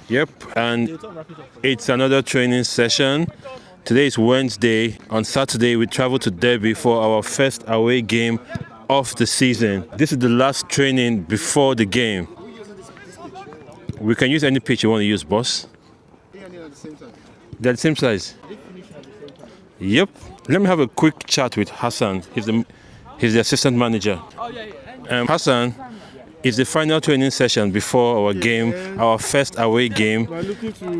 Yep, and it's another training session. Today is Wednesday. On Saturday, we travel to Derby for our first away game of the season. This is the last training before the game. We can use any pitch you want to use, boss. They're the same size. Yep. Let me have a quick chat with Hassan. He's the assistant manager. Hassan, it's the final training session before our game, our first away game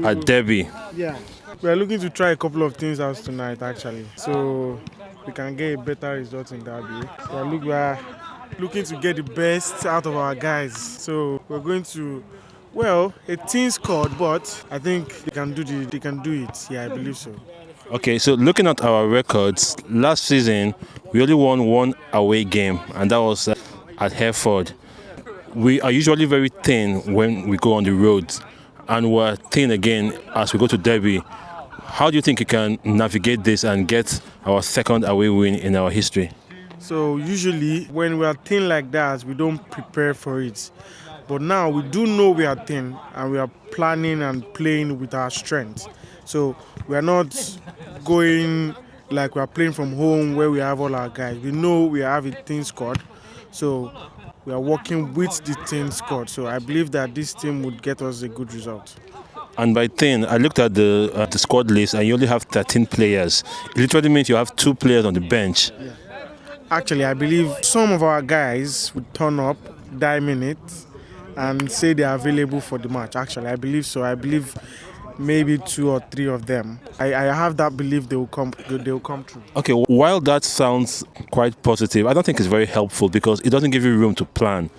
at Derby. Yeah, we are looking to try a couple of things out tonight, actually, so we can get a better result in Derby. We are looking to get the best out of our guys. So we're going to, a team squad, but I think they can do it. Yeah, I believe so. Okay, so looking at our records, last season we only won one away game, and that was at Hereford. We are usually very thin when we go on the road, and we're thin again as we go to Derby. How do you think you can navigate this and get our second away win in our history? So usually when we are thin like that, we don't prepare for it. But now we do know we are thin, and we are planning and playing with our strength. So we are not going like we are playing from home where we have all our guys. We know we have a team squad, so we are working with the team squad. So I believe that this team would get us a good result. And by 10, I looked at the squad list, and you only have 13 players. It literally means you have 2 players on the bench. Yeah. Actually, I believe some of our guys would turn up, die minutes, and say they are available for the match. Actually, I believe so. I believe maybe 2 or 3 of them. I have that belief they will come through. Okay, while that sounds quite positive, I don't think it's very helpful because it doesn't give you room to plan.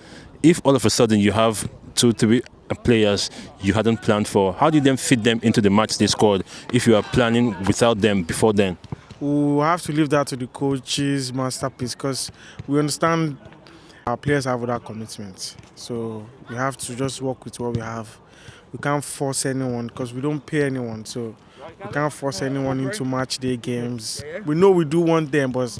If all of a sudden you have 2, 3 players you hadn't planned for, how do you then fit them into the match day squad if you are planning without them before then? We'll have to leave that to the coach's masterpiece because we understand our players have other commitments. So we have to just work with what we have. We can't force anyone because we don't pay anyone. So we can't force anyone into match day games. We know we do want them, but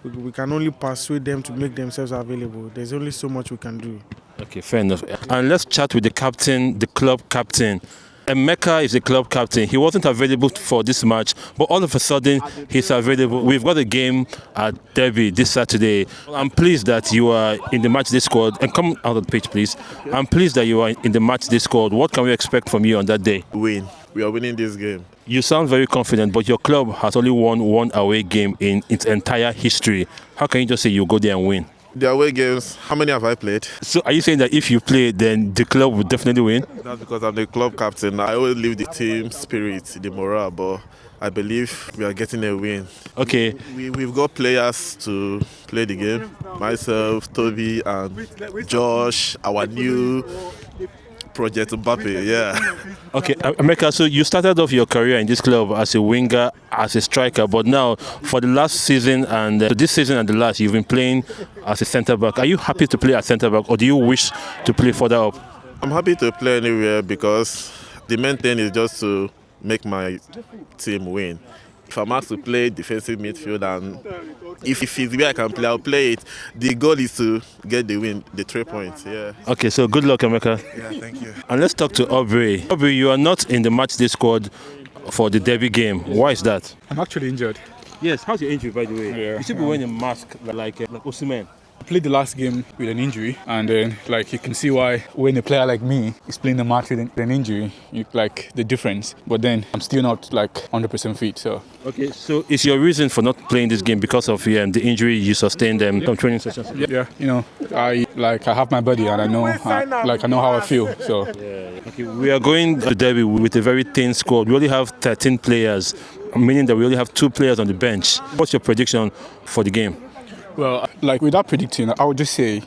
we can only persuade them to make themselves available. There's only so much we can do. Okay, fair enough. And let's chat with the captain, the club captain. Emeka is the club captain. He wasn't available for this match, but all of a sudden he's available. We've got a game at Derby this Saturday. I'm pleased that you are in the match day squad. And come out of the pitch, please. I'm pleased that you are in the match day squad. What can we expect from you on that day? Win. We are winning this game. You sound very confident, but your club has only won one away game in its entire history. How can you just say you go there and win? The away games, how many have I played? So are you saying that if you play, then the club will definitely win? That's because I'm the club captain. I always leave the team spirit, the morale, but I believe we are getting a win. Okay. We've got players to play the game. Myself, Toby, and Josh, our new project Mbappe, yeah. Okay, Emeka, so you started off your career in this club as a winger, as a striker, but now for the last season and this season and the last, you've been playing as a centre-back. Are you happy to play as centre-back or do you wish to play further up? I'm happy to play anywhere because the main thing is just to make my team win. If I'm asked to play defensive midfield and if it's where I can play, I'll play it. The goal is to get the win, the 3 points, yeah. Okay, so good luck, Emeka. Yeah, thank you. And let's talk to Aubrey. Aubrey, you are not in the match day squad for the Derby game. Why is that? I'm actually injured. Yes, how's your injury, by the way? Yeah. You should be wearing a mask like Osimhen. I played the last game with an injury, and then you can see why when a player like me is playing the match with an injury, you the difference. But then I'm still not 100% fit. So okay, so is your reason for not playing this game because of the injury you sustained from training sessions? Yeah, I have my body and I know how I feel. So okay, we are going to Derby with a very thin squad. We only have 13 players, meaning that we only have 2 players on the bench. What's your prediction for the game? Well, without predicting, I would just say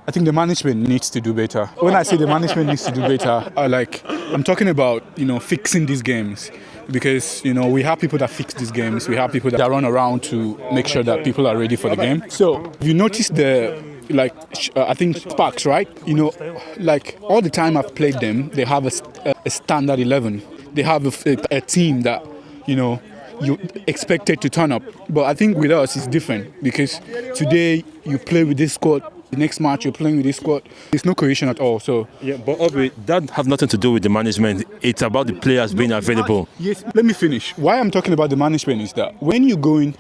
I think the management needs to do better. When I say the management needs to do better, I'm talking about fixing these games. Because we have people that fix these games, we have people that run around to make sure that people are ready for the game. So if you notice I think Sparks, right? All the time I've played them, they have a standard 11. They have a team that you expected to turn up. But I think with us it's different because today you play with this squad The next match you're playing with this squad, there's no cohesion at all. So Yeah, but Aubrey, that has nothing to do with the management. It's about the players being available. yes, let me finish. Why I'm talking about the management is that when you're going,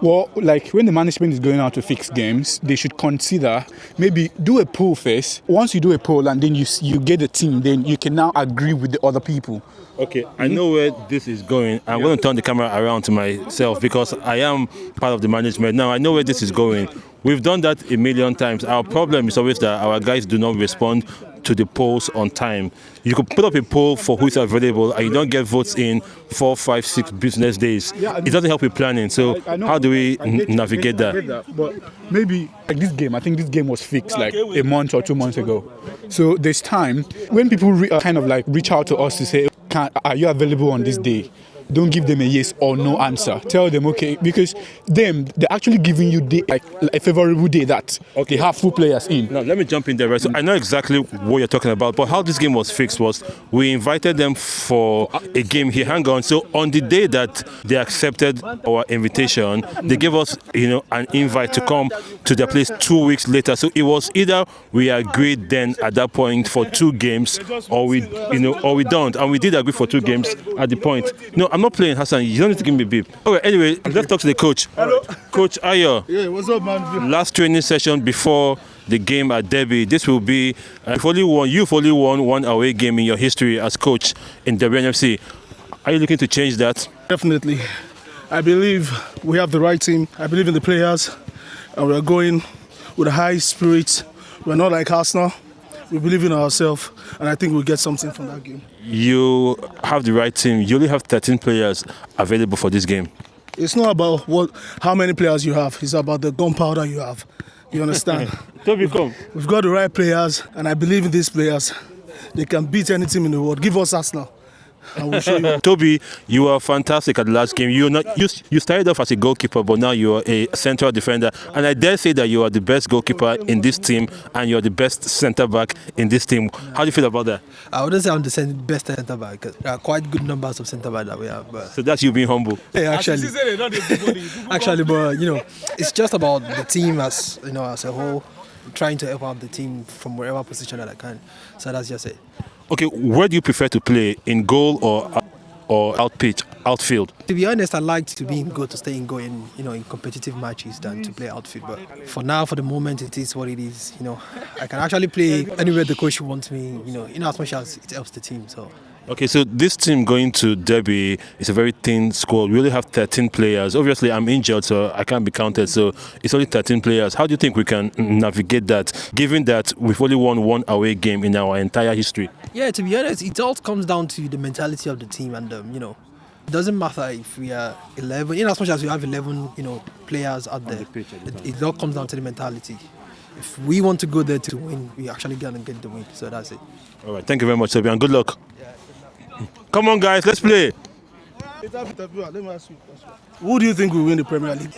well, like when the management is going out to fix games, they should consider maybe do a poll first. Once you do a poll and then you get a team, then you can now agree with the other people. Okay, I know where this is going. I'm going to turn the camera around to myself because I am part of the management. Now, I know where this is going. We've done that a million times. Our problem is always that our guys do not respond to the polls on time. You could put up a poll for who's available and you don't get votes in 4, 5, 6 business days. It doesn't help with planning. So I know. how do we I get navigate that? But maybe like this game, I think this game was fixed like a month or 2 months ago. So there's time when people kind of like reach out to us to say, are you available on this day? Don't give them a yes or no answer. Tell them okay, because they're actually giving you like a favorable day that they have full players in. Now, let me jump in there, right? So I know exactly what you're talking about, but how this game was fixed was we invited them for a game here. Hang on. So on the day that they accepted our invitation, they gave us, an invite to come to their place 2 weeks later. So it was either we agreed then at that point for 2 games, or we don't. And we did agree for 2 games at the point. No, I'm not playing, Hassan. You don't need to give me a beep. Okay, anyway, let's talk to the coach. Hello. Coach Ayo. Yeah, what's up, man? Last training session before the game at Derby. This will be you've only won 1 away game in your history as coach in Derby NFC. Are you looking to change that? Definitely. I believe we have the right team. I believe in the players, and we're going with a high spirit. We're not like Arsenal. We believe in ourselves, and I think we'll get something from that game. You have the right team. You only have 13 players available for this game. It's not about how many players you have. It's about the gunpowder you have. You understand? Toby, come. We've got the right players, and I believe in these players. They can beat any team in the world. Give us Arsenal, and we'll show you. Toby, you were fantastic at the last game. You started off as a goalkeeper, but now you are a central defender. And I dare say that you are the best goalkeeper in this team, and you are the best centre back in this team. How do you feel about that? I wouldn't say I'm the best centre back because there are quite good numbers of centre back that we have. But So that's you being humble. yeah, actually, but it's just about the team as as a whole, trying to help out the team from wherever position that I can. So that's just it. Okay, where do you prefer to play, in goal or outfield? To be honest, I like to be in goal, to stay in goal in competitive matches than to play outfield. But for now, for the moment, it is what it is. I can actually play anywhere the coach wants me. In as much as it helps the team. So. Okay, so this team going to Derby is a very thin squad. We only have 13 players. Obviously, I'm injured, so I can't be counted. So it's only 13 players. How do you think we can navigate that, given that we've only won 1 away game in our entire history? Yeah, to be honest, it all comes down to the mentality of the team, and it doesn't matter if we are 11. In as much as we have 11, players out there, it all comes down to the mentality. If we want to go there to win, we actually gonna get the win. So that's it. All right, thank you very much, Toby, and good luck. Come on, guys, let's play. Who do you think will win the Premier League?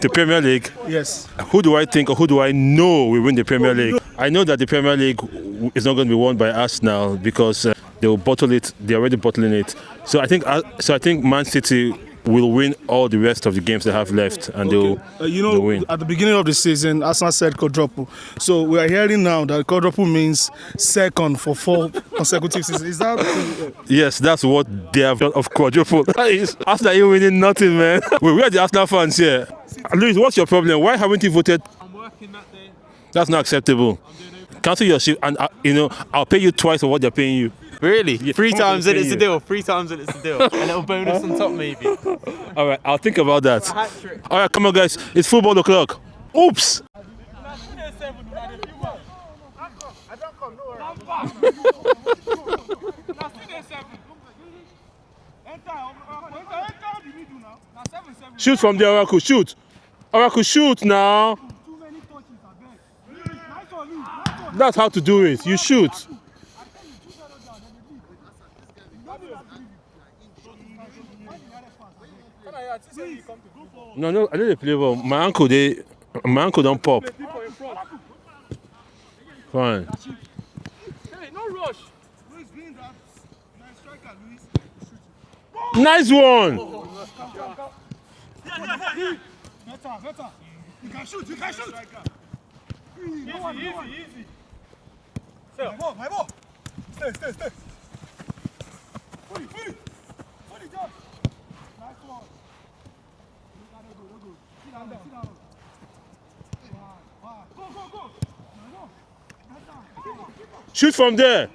The Premier League. Yes. Who do I think or who do I know will win the Premier League? I know that the Premier League is not going to be won by Arsenal because they will bottle it. They're already bottling it. So I think Man City will win all the rest of the games they have left, and they'll win. At the beginning of the season, Arsenal said quadruple. So we are hearing now that quadruple means second for 4 consecutive seasons. Is that? Yes, that's what they have done of quadruple. Arsenal ain't winning nothing, man. We are the Arsenal fans here. Luis, what's your problem? Why haven't you voted? I'm working that day. That's not acceptable. Cancel your shift, and I'll pay you twice of what they're paying you. Really? Yeah, 3 how much times are in they it's a paying you? deal. 3 times in it's a deal. A little bonus on top, maybe. All right, I'll think about that. Hat trick. All right, come on, guys. It's football o'clock. Oops. Shoot from there, Oracle. Shoot. Oracle, shoot now. That's how to do it. You shoot. No, I know they play well. My uncle don't pop. Fine. Hey, no rush. Nice one. You can shoot. Shoot from there.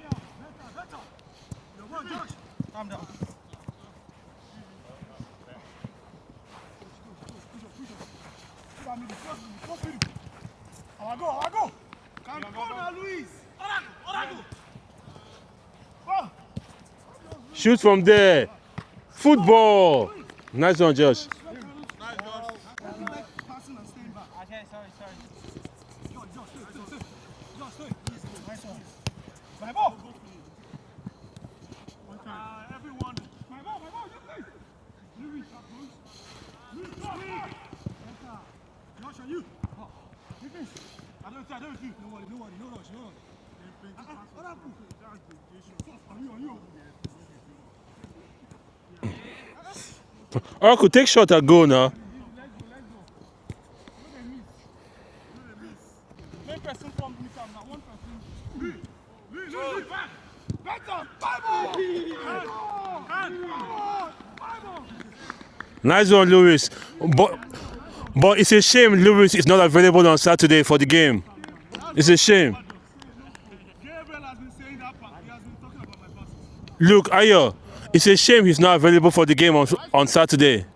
Shoot from there. Football. Nice one, Josh. Oracle, take shot at goal now. Nice one, Lewis. But it's a shame Lewis is not available on Saturday for the game. It's a shame. Look, Ayo, it's a shame he's not available for the game on Saturday.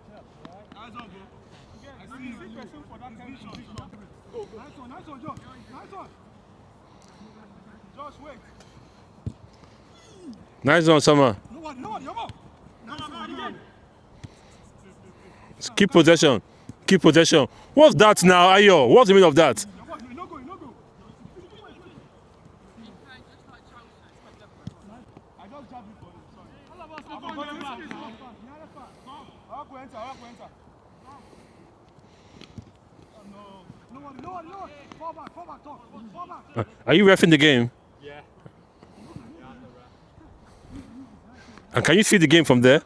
Nice one, Summer. Keep possession. Keep possession. What's that now, Ayo? What's the meaning of that? Are you reffing the game? Yeah. And can you see the game from there?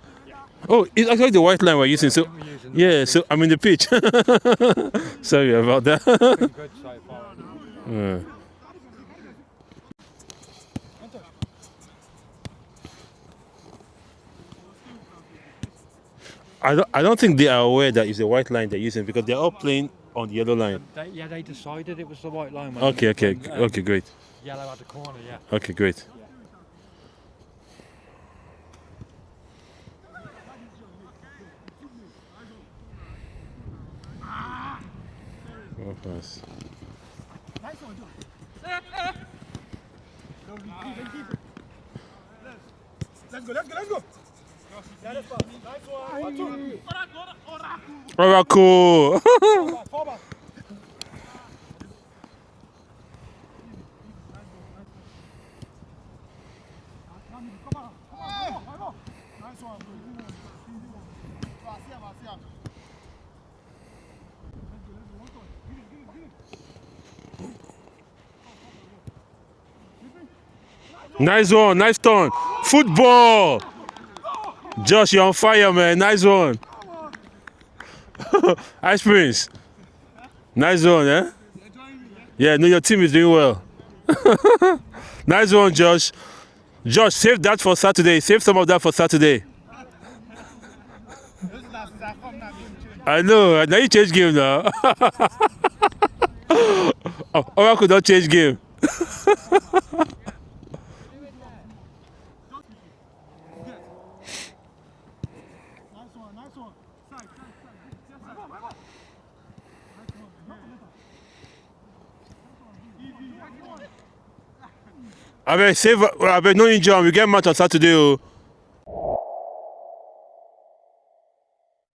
Oh, it's actually the white line we're using. So, yeah, so I'm in the pitch. Sorry about that. Yeah. I don't think they are aware that it's the white line they're using because they're all playing on the yellow line. They decided it was the white line. Okay, great. Yellow at the corner, yeah. Okay, great. Oh, pass. Let's go. Oracle. Nice one, nice turn. Football. Josh, you're on fire, man. Nice one. Ice Prince. Nice one, eh? Yeah, no, your team is doing well. Nice one, Josh. Josh, save that for Saturday. Save some of that for Saturday. I know. Now you change game now. Oh, Oracle don't change game. I bet save. I bet no injury. We get match on Saturday. Oh.